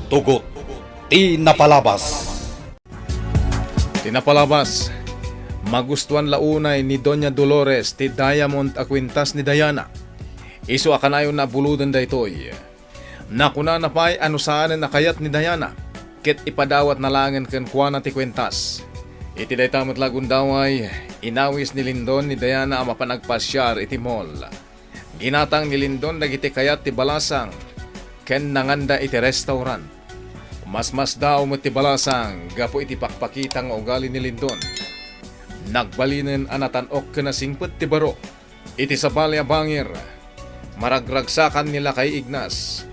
Tugot, tinapalabas. Tinapalabas, magustuhan launay ni Doña Dolores ti Diamond a kwintas ni Diana. Isu akanayon na buludan daytoy. Nakuna na pa'y ano saan na kayat ni Diana, ket ipadawat na langan ken kuana ti kwintas. Iti daytamot lagundaway, inawis ni Lindon ni Diana ang mapanagpasyar iti mall. Ginatang ni Lindon dagiti kayat ti balasang, ken nanganda iti restaurant. Mas daw mo ti balasang, gapo iti pakpakitang ugali ni Lindon. Nagbalinen anatanok ka na singpet ti baro. Iti sabalya bangir, maragragsakan nila kay Ignas.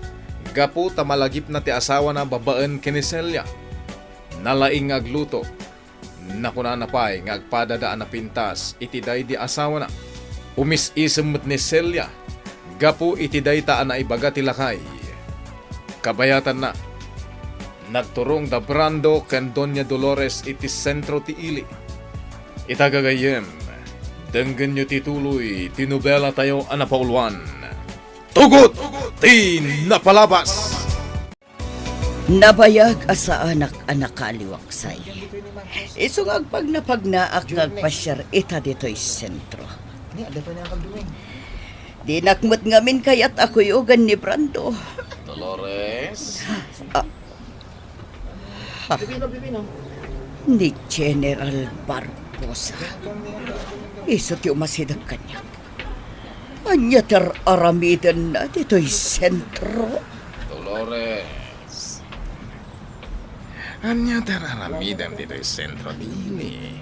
Gapo tamalagip na ti asawa na babaan kini Celia. Nalaing agluto. Nakuna na pa'y ngagpadadaan na pintas, iti day di asawa na. Umis-isem ni Celia. Gapo iti day taan na ibaga ti lakay. Kabayatan na. Nagturong da Brando ken Doña Dolores iti sentro ti ili. Itagagayem, denggen nyo tituloy, tinubela tayo anapauluan. Tugot, tinapalabas! Nabayag asa anak kaliwaksay. Isungag pag napagnaak nagpasyar ita dito'y sentro. Di nakmut ngamin kayat ako'y ugan ni Brando. Dolores? Ni General Barbosa. Iso ti umasidang kanyak. Anya ter aramidan na dito'y sentro. Dolores. Anya tararamidan dito yung sentro dili.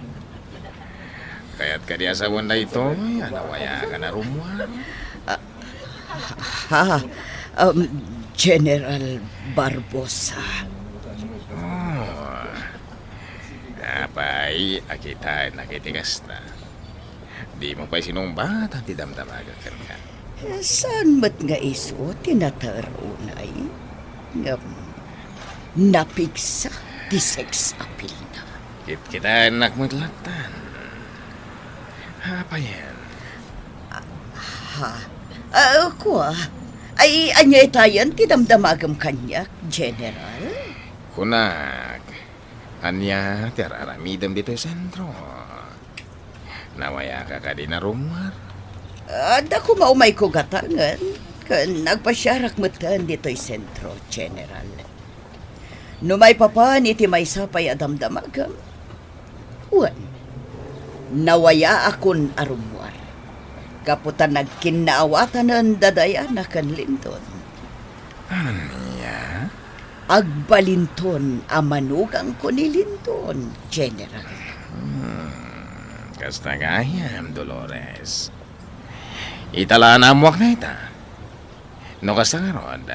Kaya't ka di asawan na ito, anawaya ka na rumuan. General Barbosa. Apay, akita nakitigas na. Di mo pa'y sinumbat ang tidamdamaga ka nga. Saan mat nga iso tinatarunay? Napigsa ti sex appeal na. Kita anak mo latan. Apa yan? Kuha. Ay, anya itayan tidamdamagam kanyak, General? Kunak. Anya, tiraramidam dito sa sentro. Nawaya ka ka di na rumwar. Ada ko maumay ko gatangan. Nagpasyarak matan dito'y sentro, General. Numay papan iti may sapay adamdamagam. Uwan, nawaya akon arumwar. Kaputan nagkinaawatan ng dadaya na kan Lindon. Anya? Agbalinton amanugang ko ni Lindon, General. Kasta gayam, Dolores. Italaan amuak na ita. No kasta nga rod.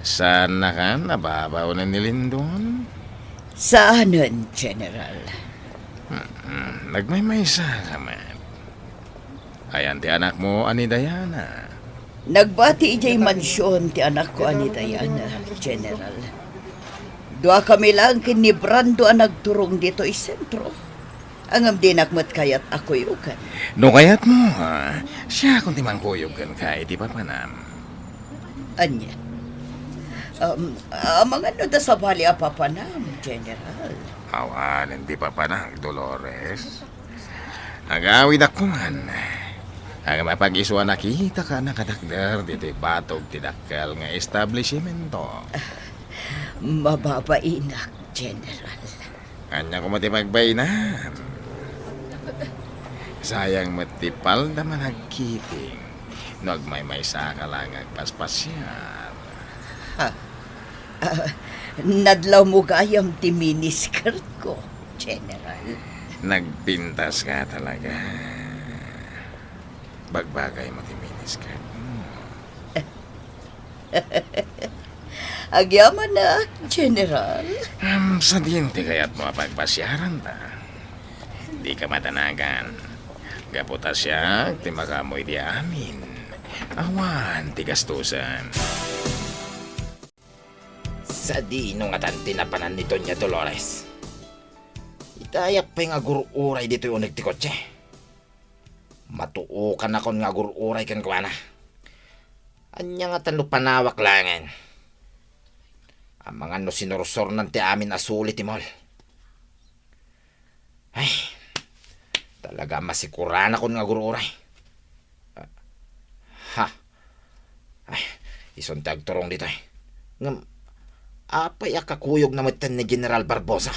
Saan na ka nababaw na ni Lindon? Saanan, General? Nagmaymaysa ka man. Ayan ti anak mo, ani Diana. Nagbati ijay mansyon ti anak ko ani Diana, General. Dua kami lang kin ni Brando ang nagturong dito sentro. Angam di nakmat kayat ako'y ukan. No kayat mo, ha? Siya kung timang kuyog kan ka, iti papanam. Anya? Mga ano da sa bali apapanam, General. Awan, hindi papanang, Dolores. Agawid ako man. Ang mapag-isuan nakita ka nakadagdar dito batog tidakal nga establishmento. Mababainak, General. Kanya ko matipagbaynan. Sayang matipal naman nagkiting. Nagmaymay sa ka lang agpaspasyal. Nadlaw mo gayam ti miniskirt ko, General. Nagpintas ka talaga. Bagbagay mo ti miniskirt. Agyaman na, General. Sa dinti kaya't mo pagpasyaran ta. Di ka matanagan. Gaputa siya, timakamoy di amin. Awan, tigastusan. Sa di nung atanti na panan ni Doña Dolores. Itayak pa yung agururay dito yung unig ti kotse. Matuo ka na kon nga agururay kan kwa na. Anya nga tanlo panawak langan. Ang mga no sinursor ng ti amin asulit timol. Ay, talaga masikuran ako nga gururay. Ha? Ay, isuntag turong dito eh. Ngam, apay akakuyog na matan ni General Barbosa.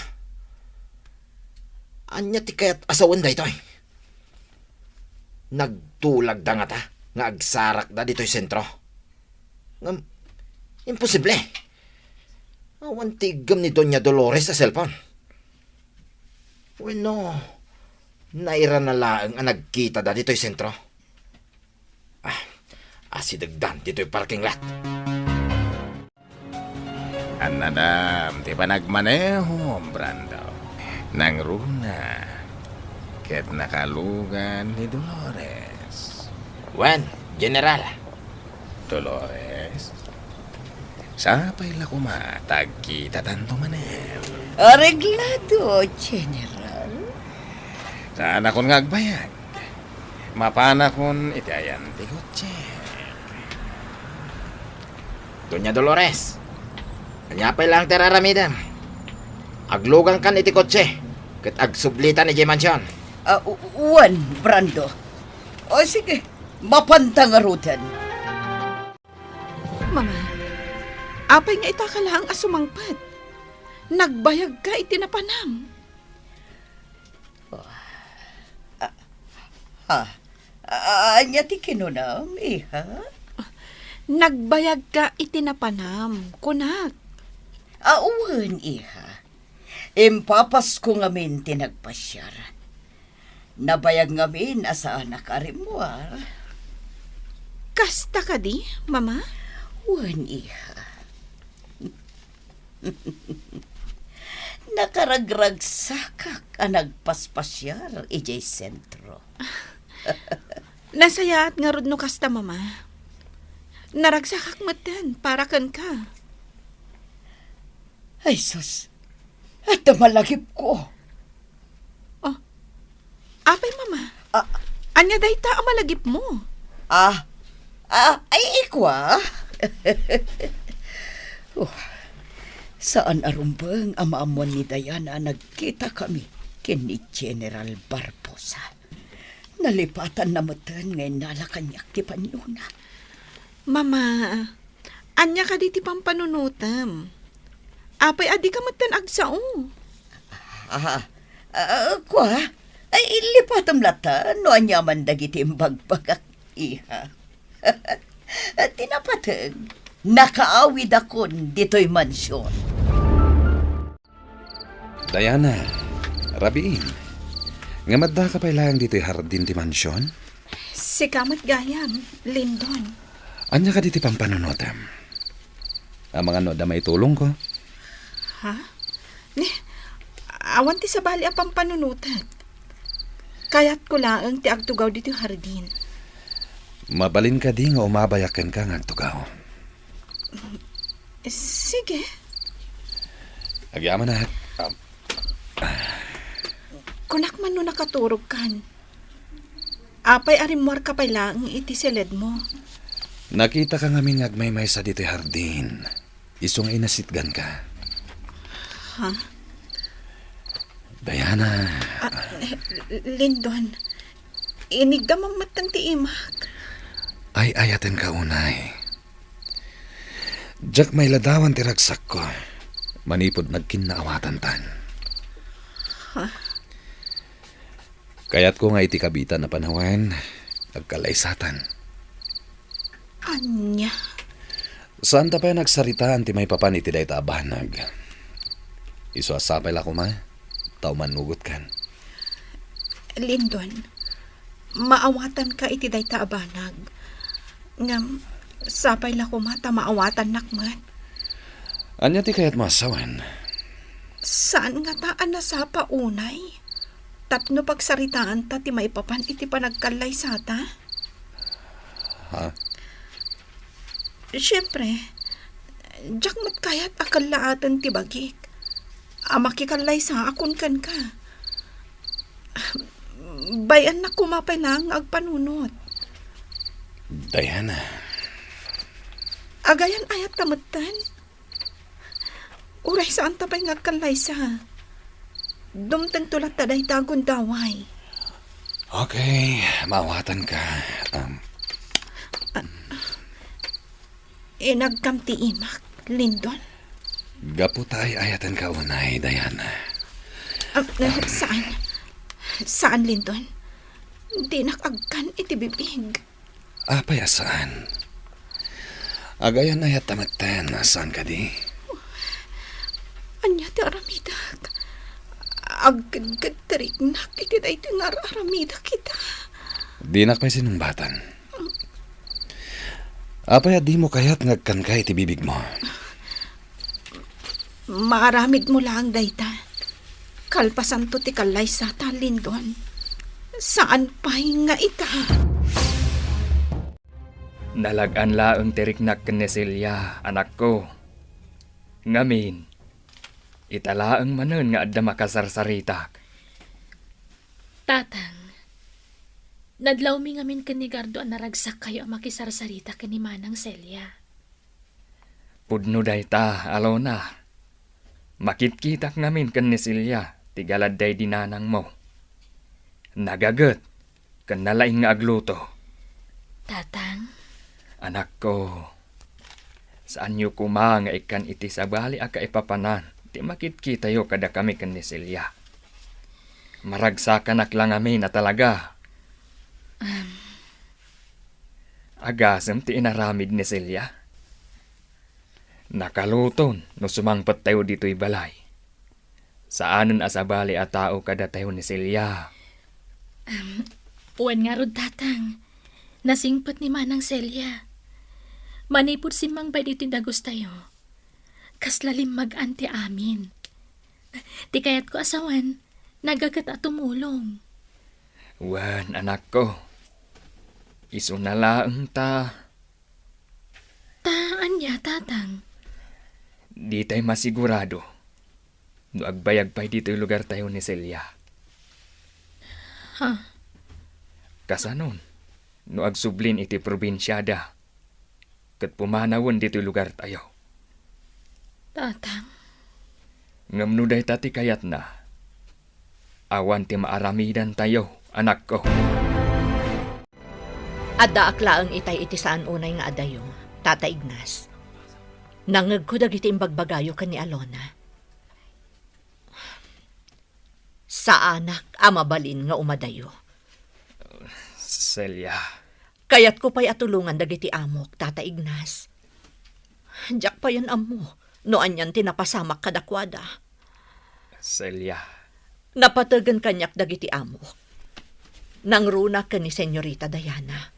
Anya ti kayat asawan da ito eh. Nagtulag da nga ta, nga agsarak da dito'y sentro. Ngam, imposible. Awan tigam ni Doña Dolores sa cellphone. Bueno, naira na lang ang nagkita da dito'y sentro. Asidagdan dito'y parking lot. Anadam, di pa nagmaneho, Brando. Nang runa, ket nakalugan ni Dolores. Wen, General. Dolores, sapay la kumatag kita tanto manel. Areglado, General. Saan akong ngagbayag? Mapana kon itayan ti kotse. Doña Dolores. Anyapay lang teraramidam. Aglugang kan iti kotse. Ket agsublitan ni Mansion. Uwan, Brando. O sige, mapantang arutan. Mama, apay nga ita ka lang asumangpat. Nagbayag ka itinapanam. Anya ti kinunam, iha? Nagbayag ka itinapanam, kunak. Uwan, iha. Impapas ko ngamin tinagpasyar. Nabayag ngamin asa anak arimwar. Kasta ka di, mama? Uwan, iha. Nakaragragsakak ang nagpaspasyar ijay sentro. Nasayaat nga rod no kasta, mama. Naragsakak matan, para kan ka. Ay, sus. At malagip ko. Apay, mama. Anya dayta ang malagip mo. Ay, ikwa. Saan arumbang ang maamuan ni Diana nagkita kami kini General Barbosa. Nalipatan na matan ngayon nalakanyak ti Panyuna. Mama, anya ka di ti pampanunutam. Apay adi ka matan agsao. Kwa, ay ilipatam latan no anyaman dagiti imbagbagak iha. Tinapatag, nakaawid akon dito'y mansyon. Diana, Rabiin, nga madda ka pa ilang dito'y hardin ti mansyon? Si kamat gayam, Lindon. Anya ka diti pampanunutam? Ang mga noda may tulong ko? Ha? Awan ti sabali ang pampanunutan. Kaya't ko lang ti agtugaw dito hardin. Mabalin ka di nga umabayakan ka nga tugaw. Sige. Agyaman na. Kunak man no nakaturog kan. Apay arimor ka pa lang iti silid mo. Nakita ka ngamin ngagmay-may sa dito'y hardin. Isong inasitgan ka. Ha? Diana. Lindon, inigdamang matang ti imak. Ay ayaten ka unay. Diyak may ladawan ti ragsak ko. Manipod nagkinaawatan tan. Ha? Kaya't ko nga iti kabitan na panawan, nagkalaysatan. Anya? Saan ta pa nagsaritaan ti may papan iti day tabanag? Iso asapay la ko ma, tao manugot kan. Lindon, maawatan ka iti day taabanag. Ngam, sapay la ko mata maawatan nakmat. Anya ti kayat masawan? Saan nga taan na sapa unay? Tapno pagsaritaan ta ti maipapan iti panagkalay sata? Ha? Siyempre, jak mat kayat akal laatan ti bagik. Makikalay sa akon kan ka. Bayan na kumapay lang agpanunot. Diana. Agayan ayat kamutan. Uray saan tapay nga kalaysa. Dumtang tulat taday tagon daway. Okay, mawatan ka. Nagkamti imak, Lindon. Gaputay ayatan ka unay, Diana. Saan? Saan, Lindon? Di nakagkan iti bibig. Apayasaan? Agayan na yat tamatan, saan ka di? Anya ti aramidak. Agad tarik nak iti day tingar aramida kita. Di nakpay sinumbatan. Apaya di mo kayat ngagkan ka iti bibig mo. Maaramid mo lang dayta. Kalpasan to ti kalay sa ta, Lindon. Saan pa nga ita? Nalagan laeng tiriknak ken ni Celia, anak ko. Ngamin, italaeng manen nga adda makasarsaritak. Tatang, nadlaw mi ngamin kanigardo ang naragsak kayo ang makisarsarita kani Manang Celia. Pudno dayta, Alona. Makitkitak ngamin ken ni Celia, tigalad day dinanang mo. Nagagat, ken nalaing nga agluto. Tatang, Anak ko, saan yu kuma nga ikan iti sabali aka ipapanan, ti makit-kita yo kada kami ken ni Celia. Maragsakan lang amin na talaga. Agasem ti inaramid ni Celia. Nakaluton no sumangpat tayo dito'y balay. Saanan asabali a tao kada tayo ni Celia. uwan nga rod tatang. Nasingpot ni Manang Celia. Manipod si Mang Bay dito dagos tayo. Kaslalim mag-anti amin. Di kayat ko asawan, nagagat at tumulong. Wan, anak ko. Isu na laeng ta. Taan niya, tatang. Di tayo masigurado. No agbayag pa'y dito'y lugar tayo ni Celia. Ha? Kasanon, no agsublin iti probinsyada. Kat pumanawon dito'y lugar tayo. Tatang, Ngamnuday tati kayat na. Awan ti maaramidan tayo, anak ko. Adda aklaang itay iti saan unay nga adayo, Tata Ignas. Nangag ko dagiti imbagbagayo kan ni Alona. Sa anak amabalin nga umadayo. Celia, Kayat ko pa'y atulungan dagiti amok, Tata Ignas. Diyak pa yan amo, noan yan tinapasamak kadakwada. Celia, Napatagan kanyak dagiti amok. Nangruna ka ni Senyorita Diana.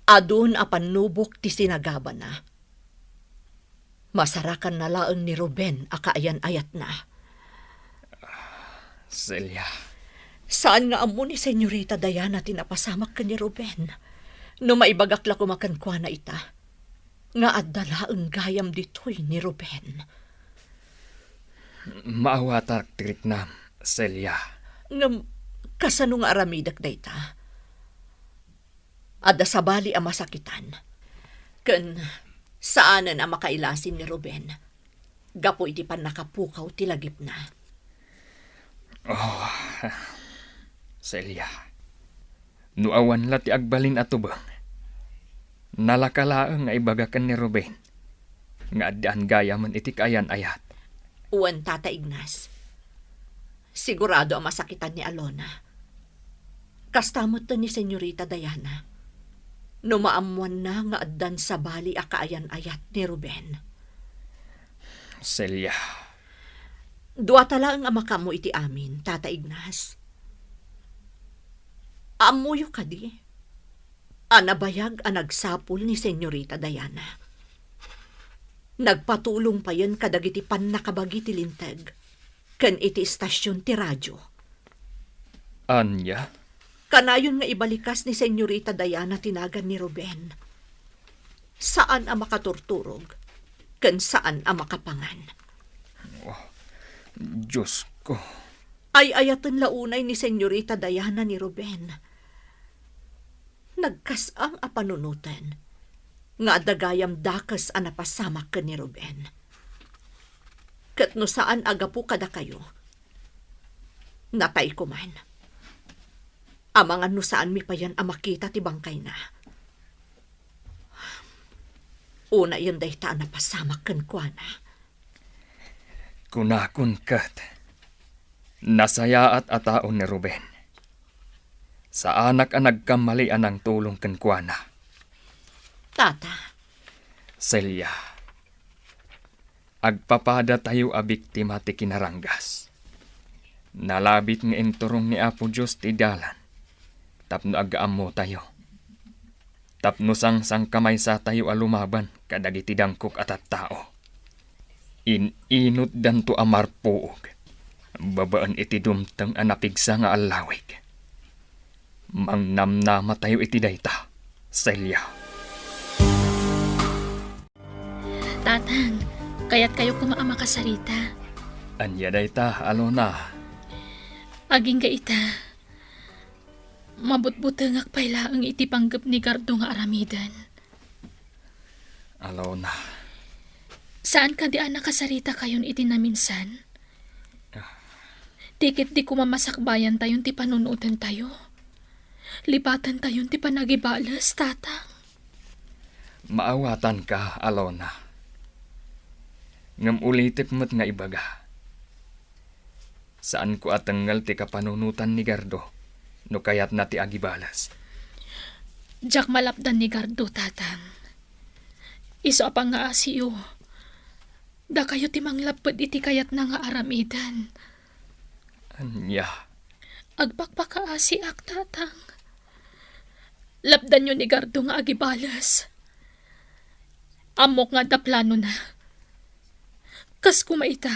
Adun apanubok ti sinagaba na. Masarakan na laeng ni Ruben akaayan ayat na. Celia, Saan nga amo ni Senyorita Diana tinapasamak ka ni Ruben? No maibagakla kumakan kwa na ita. Nga adala ang gayam ditoy ni Ruben. maawatak tirik na, Celia. Nga kasano nga aramidak da ita. Ada sabali ang masakitan. Ken saanan ang makailasin ni Ruben. Gapo iti pan nakapukaw tilagip na. Celia, nuawan la ti agbalin atubang. Nalakalaang nga ibagakan ni Ruben. Nga addaan gayaman iti kayan ayat. Uwan, Tata Ignas. Sigurado ang masakitan ni Alona. Kastamot to ni Senyorita Diana. Numaamuan na nga addan sa bali akaayan ayat ni Ruben. Celia, Dua tala ang amakamo iti amin, Tata Ignas. Amuyo ka di. Anabayag ang nagsapul ni Senyorita Diana. Nagpatulong pa yan kadagiti pan nakabagi ti linteg. Ken iti istasyon ti radyo. Anya? Kanayon nga ibalikas ni Senyorita Diana tinagan ni Ruben. Saan ang makaturturog? Ken saan ang makapangan? Diyos ko. Ay ayatan launay ni Senyorita Diana ni Ruben. Nagkasang apanunutan. Nga adagayam dakas ang napasamak ka ni Ruben. Kat no saan agapu kada kayo. Natay ko man. Amangan no saan mi pa yan amakita ti bangkay na. Una yun day taan na pasamak kan kwa na. Kunakun kat. Nasaya at ataon ni Ruben. Sa anak ang nagkamali anang tulong kenkwana. Tata, Celia. Agpapada tayo a biktima ti kinaranggas. Nalabit ng enturong ni Apo Diyos ti dalan. Tapno agaamo tayo. Tapno sang kamay sa tayo alumaban kadagiti dangkok at tao. Inot danto amar puog. Babaan iti dumtang anapigsa nga alawig. Mangnamnama tayo iti dayta, Celia. Tatang, kaya't kayo kumaama kasarita. Anya dayta, Alona. Aging gaita. Mabutbutangak pala ang itipanggap ni Gardo nga aramidan. Alona. Saan ka di nakasarita kayon iti naminsan? Dikit di kumamasakbayan tayon ti panunutan tayo. Lipatan tayon ti panagibalas, tatang. Maawatan ka, Alona. Ngam ulitik mo't nga ibaga. Saan ko atanggal ti kapanunutan ni Gardo, no kayat na ti agibalas. Jak malapdan ni Gardo, tatang. Iso apang nga asiyo. Da kayo ti manglapad iti kayat na nga aramidan. Anya. Agpakpakaasi ak, tatang. Lapdan nyo ni Gardo nga agibalas. Amok nga da plano na. Kas kumaita,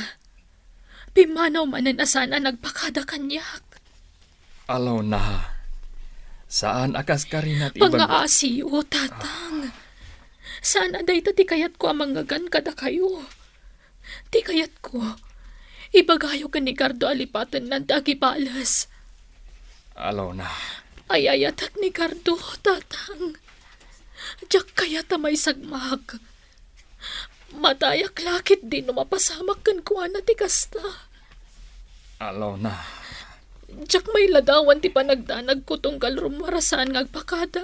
pimanaw manan asana nagpakada kanyak. Alona. Saan akas ka rin at ibag... Pangaasi o, tatang. Saan aday ta ti kayat ko amangagan kada kayo. Ti kayat ko, ibagayo ka ni Gardo alipatan ng agibalas. Alona. Ay ayatak ni Gardo, tatang. Diyak kaya tamay sagmag. Matayak lakit din no mapasamak kan kuha na ti kasta. Alona. Diyak may ladawan ti panagdanag ko tunggal rumarasan ngagpakada.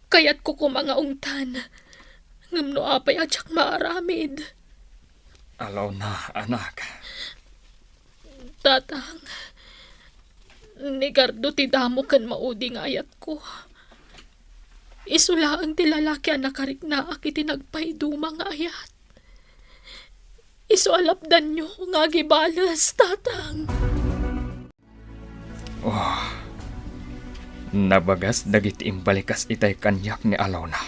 Kaya't ko kumangaungtan. Ngam no apay adyak maaramid. Alona, anak. Tatang, ni Gardo ti damo kan maudi nga ayat ko. Isula ang ti lalaki ang nakarikna akiti nagpaiduma nga ayat. Isu alapdan nyo nga gibalas, tatang. Oh. Nabagas dagiti imbalikas itay kanyak ni Alona.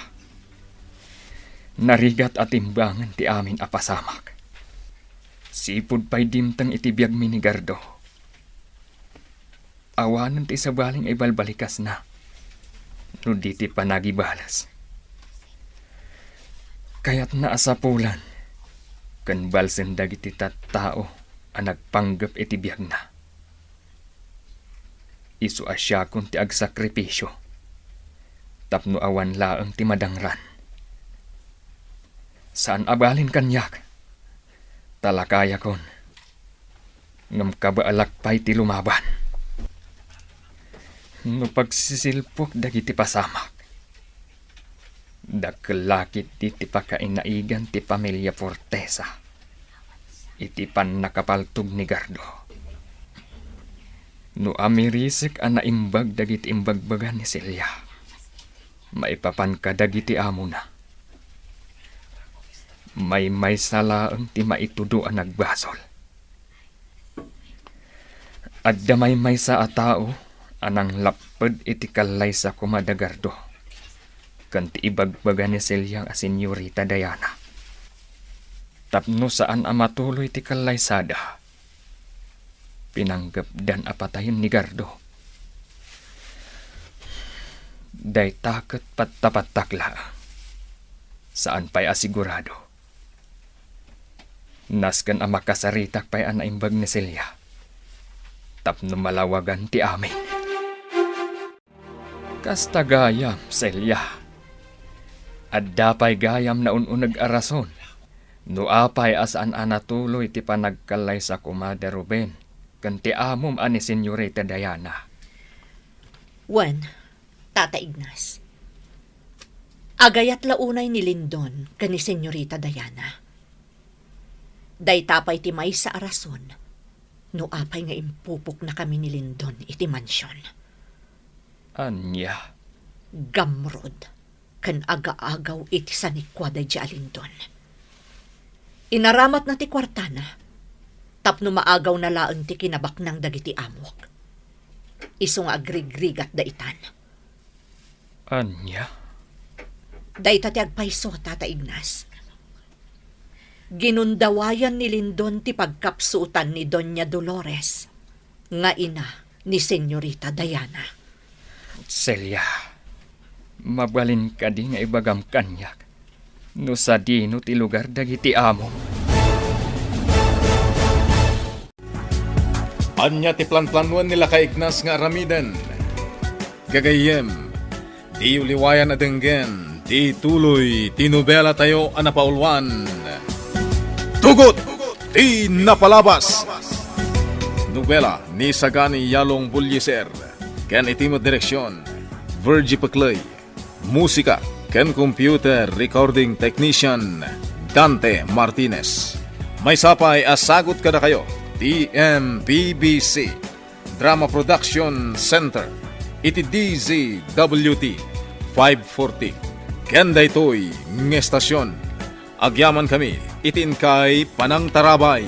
Narigat at imbangan ti amin apasamak. Sipud pa'y dimtang itibiyag mi ni Gardo. Awanan ti sabaling ay balbalikas na. No di ti panagibalas. Kaya't naasapulan. Kan balsen dagiti tattao ang nagpanggap itibiyag na. Isu asya kun ti agsakripisyo. Tapno awan laang ti madangran. Saan abalin kanyak? Talakaya kon. Ngam kabaalak pa'y ti lumaban. No pagsisilpok dagiti pasamak. Dakelakit ti pakainaigan ti pamilya Fortesa. Iti pan nakapaltog ni Gardo. No amirisik ang naimbag dagiti imbagbagan ni Celia. Maipapan ka dagiti amo na. May salaang ti maitudo ang nagbasol. At damay sa atao anang lapad iti kalay sa kumadagardo. Kanti ibagbaga ni Celia a Senyorita Diana. Tapno saan amatuloy ti kalay sada. Pinanggap dan apatayon ni Gardo. Day takot patapatakla. Saan pa'y asigurado. Naskan ang makasaritak pa'y anaimbag ni Celia. Tapno malawagan ti amin. Kasta gayam, Celia. Adda pa'y gayam na ununag arason. No apay asaan anatuloy ti panagkalay sa kumada Ruben, kanti amom ani Senyorita Diana. Wen, Tata Ignas. Agayat launay ni Lindon kani Senyorita Diana. Daytapay ti may sa arason, no apay nga impupok na kami ni Lindon iti mansyon. Anya, Gamrod, kan aga-agaw iti sanikwaday di Lindon. Inaramat na ti kwartana, tapno maagaw na laeng ti kinabak ng dagiti amok. Iso nga agrigrigat da itan. anya, Dayta ti agpayso, Tata Ignas. Ginundawayan ni Lindon ti pagkapsutan ni Doña Dolores, nga ina ni Senyorita Diana. Celia, mabalin ka di nga ibagam kanyak. No sa dino ti lugar dagiti amo. Anya ti plan-planuan nila kay Ignas nga aramiden. Gagayem, di uliwayan na denggen, di tuloy, ti nobela tayo anapaulwan. Tugot, di napalabas. Nobela ni Sagani Yalong Bulyeser, ken itimo direksyon, Virgie Paclay. Musika, ken computer recording technician, Dante Martinez. May sapay asagot kada kayo, TMPBC, Drama Production Center, iti DZWT 540. Kenda ito'y ng estasyon. Agyaman kami, itin kay Panang Tarabay.